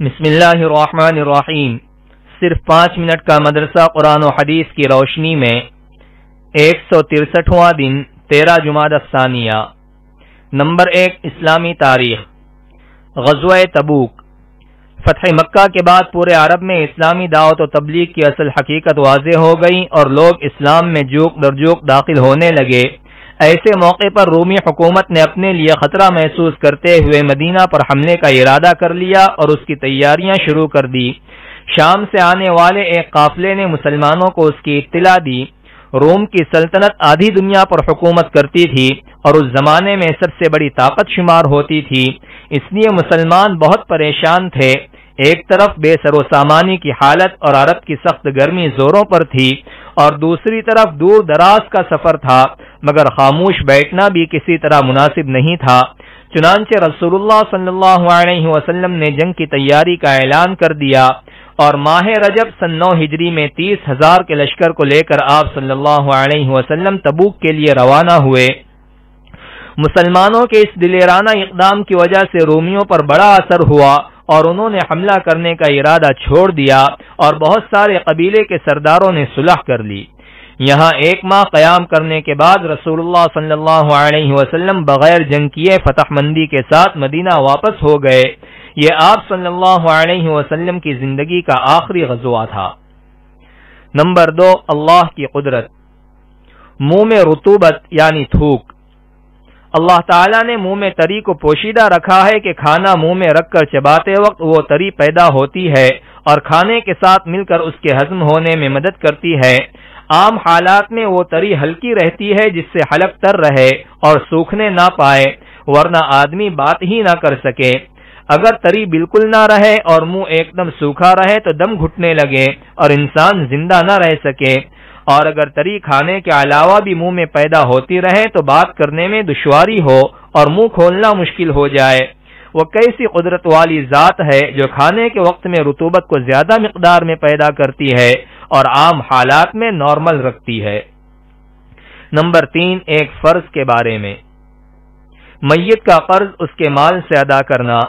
بسم اللہ الرحمن الرحیم۔ صرف 5 منٹ کا مدرسہ قرآن و حدیث کی روشنی میں 163واں دن 13 جمادی الثانیہ۔ نمبر 1، اسلامی تاریخ۔ غزوہ تبوک۔ فتح مکہ کے بعد پورے عرب میں اسلامی دعوت و تبلیغ کی اصل حقیقت واضح ہو گئی اور لوگ اسلام میں جوک در جوک داخل ہونے لگے۔ ایسے موقع پر رومی حکومت نے اپنے لیے خطرہ محسوس کرتے ہوئے مدینہ پر حملے کا ارادہ کر لیا اور اس کی تیاریاں شروع کر دی۔ شام سے آنے والے ایک قافلے نے مسلمانوں کو اس کی اطلاع دی۔ روم کی سلطنت آدھی دنیا پر حکومت کرتی تھی اور اس زمانے میں سب سے بڑی طاقت شمار ہوتی تھی، اس لیے مسلمان بہت پریشان تھے۔ ایک طرف بے سر و سامانی کی حالت اور عرب کی سخت گرمی زوروں پر تھی اور دوسری طرف دور دراز کا سفر تھا، مگر خاموش بیٹھنا بھی کسی طرح مناسب نہیں تھا۔ چنانچہ رسول اللہ صلی اللہ علیہ وسلم نے جنگ کی تیاری کا اعلان کر دیا اور ماہ رجب سن 9 ہجری میں 30,000 کے لشکر کو لے کر آپ صلی اللہ علیہ وسلم تبوک کے لیے روانہ ہوئے۔ مسلمانوں کے اس دلیرانہ اقدام کی وجہ سے رومیوں پر بڑا اثر ہوا اور انہوں نے حملہ کرنے کا ارادہ چھوڑ دیا اور بہت سارے قبیلے کے سرداروں نے صلح کر لی۔ یہاں 1 ماہ قیام کرنے کے بعد رسول اللہ صلی اللہ علیہ وسلم بغیر جنگ کیے فتح مندی کے ساتھ مدینہ واپس ہو گئے۔ یہ آپ صلی اللہ علیہ وسلم کی زندگی کا آخری غزوہ تھا۔ نمبر 2، اللہ کی قدرت۔ منہ میں رطوبت یعنی تھوک۔ اللہ تعالیٰ نے منہ میں تری کو پوشیدہ رکھا ہے کہ کھانا منہ میں رکھ کر چباتے وقت وہ تری پیدا ہوتی ہے اور کھانے کے ساتھ مل کر اس کے ہضم ہونے میں مدد کرتی ہے۔ عام حالات میں وہ تری ہلکی رہتی ہے جس سے حلق تر رہے اور سوکھنے نہ پائے، ورنہ آدمی بات ہی نہ کر سکے۔ اگر تری بالکل نہ رہے اور منہ ایک دم سوکھا رہے تو دم گھٹنے لگے اور انسان زندہ نہ رہ سکے، اور اگر تری کھانے کے علاوہ بھی منہ میں پیدا ہوتی رہے تو بات کرنے میں دشواری ہو اور منہ کھولنا مشکل ہو جائے۔ وہ کیسی قدرت والی ذات ہے جو کھانے کے وقت میں رطوبت کو زیادہ مقدار میں پیدا کرتی ہے اور عام حالات میں نارمل رکھتی ہے۔ نمبر 3، ایک فرض کے بارے میں۔ میت کا قرض اس کے مال سے ادا کرنا۔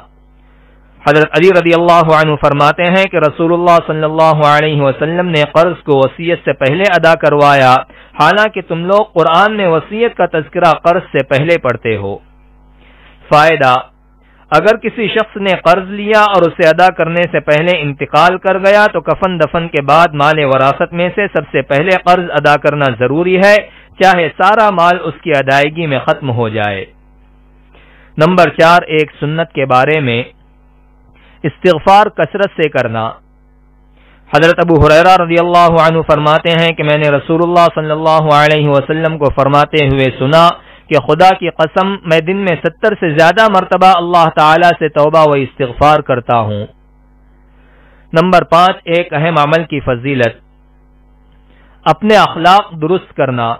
حضرت علی رضی اللہ عنہ فرماتے ہیں کہ رسول اللہ صلی اللہ علیہ وسلم نے قرض کو وصیت سے پہلے ادا کروایا، حالانکہ تم لوگ قرآن میں وصیت کا تذکرہ قرض سے پہلے پڑھتے ہو۔ فائدہ: اگر کسی شخص نے قرض لیا اور اسے ادا کرنے سے پہلے انتقال کر گیا تو کفن دفن کے بعد مال وراثت میں سے سب سے پہلے قرض ادا کرنا ضروری ہے، چاہے سارا مال اس کی ادائیگی میں ختم ہو جائے۔ نمبر 4، ایک سنت کے بارے میں۔ استغفار کثرت سے کرنا۔ حضرت ابو ہریرہ رضی اللہ عنہ فرماتے ہیں کہ میں نے رسول اللہ صلی اللہ علیہ وسلم کو فرماتے ہوئے سنا کہ خدا کی قسم میں دن میں 70 سے زیادہ مرتبہ اللہ تعالی سے توبہ و استغفار کرتا ہوں۔ نمبر 5، ایک اہم عمل کی فضیلت۔ اپنے اخلاق درست کرنا۔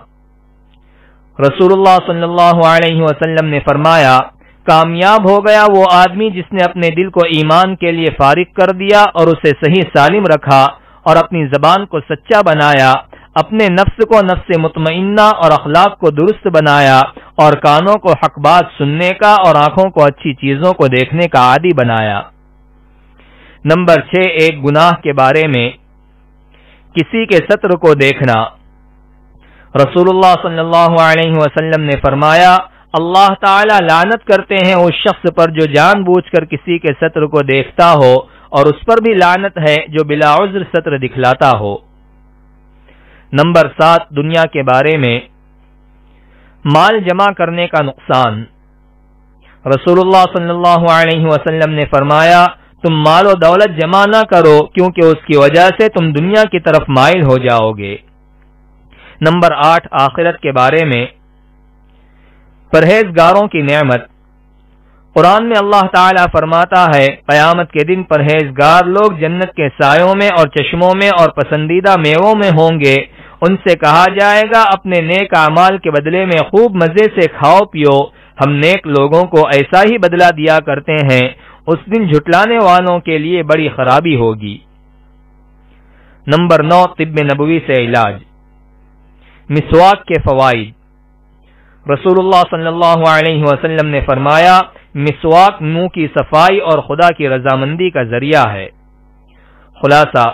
رسول اللہ صلی اللہ علیہ وسلم نے فرمایا، کامیاب ہو گیا وہ آدمی جس نے اپنے دل کو ایمان کے لیے فارغ کر دیا اور اسے صحیح سالم رکھا اور اپنی زبان کو سچا بنایا، اپنے نفس کو نفس مطمئنہ اور اخلاق کو درست بنایا اور کانوں کو حق بات سننے کا اور آنکھوں کو اچھی چیزوں کو دیکھنے کا عادی بنایا۔ نمبر 6، ایک گناہ کے بارے میں۔ کسی کے ستر کو دیکھنا۔ رسول اللہ صلی اللہ علیہ وسلم نے فرمایا، اللہ تعالی لعنت کرتے ہیں اس شخص پر جو جان بوجھ کر کسی کے ستر کو دیکھتا ہو، اور اس پر بھی لعنت ہے جو بلا عذر ستر دکھلاتا ہو۔ نمبر 7، دنیا کے بارے میں۔ مال جمع کرنے کا نقصان۔ رسول اللہ صلی اللہ علیہ وسلم نے فرمایا، تم مال و دولت جمع نہ کرو کیونکہ اس کی وجہ سے تم دنیا کی طرف مائل ہو جاؤ گے۔ نمبر 8، آخرت کے بارے میں۔ پرہیزگاروں کی نعمت۔ قرآن میں اللہ تعالیٰ فرماتا ہے، قیامت کے دن پرہیزگار لوگ جنت کے سایوں میں اور چشموں میں اور پسندیدہ میووں میں ہوں گے۔ ان سے کہا جائے گا، اپنے نیک اعمال کے بدلے میں خوب مزے سے کھاؤ پیو، ہم نیک لوگوں کو ایسا ہی بدلہ دیا کرتے ہیں۔ اس دن جھٹلانے والوں کے لیے بڑی خرابی ہوگی۔ نمبر 9، طب نبوی سے علاج۔ مسواک کے فوائد۔ رسول اللہ صلی اللہ علیہ وسلم نے فرمایا، مسواک منہ کی صفائی اور خدا کی رضامندی کا ذریعہ ہے۔ خلاصہ،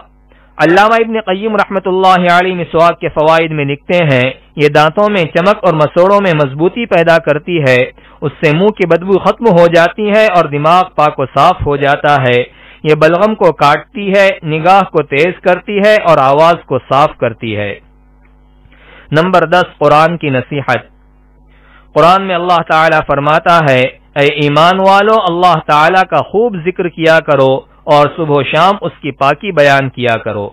علامہ ابن قیم رحمۃ اللہ علیہ مسواک کے فوائد میں لکھتے ہیں، یہ دانتوں میں چمک اور مسوڑوں میں مضبوطی پیدا کرتی ہے، اس سے منہ کی بدبو ختم ہو جاتی ہے اور دماغ پاک و صاف ہو جاتا ہے۔ یہ بلغم کو کاٹتی ہے، نگاہ کو تیز کرتی ہے اور آواز کو صاف کرتی ہے۔ نمبر 10، قرآن کی نصیحت۔ قرآن میں اللہ تعالیٰ فرماتا ہے، اے ایمان والو، اللہ تعالیٰ کا خوب ذکر کیا کرو اور صبح و شام اس کی پاکی بیان کیا کرو۔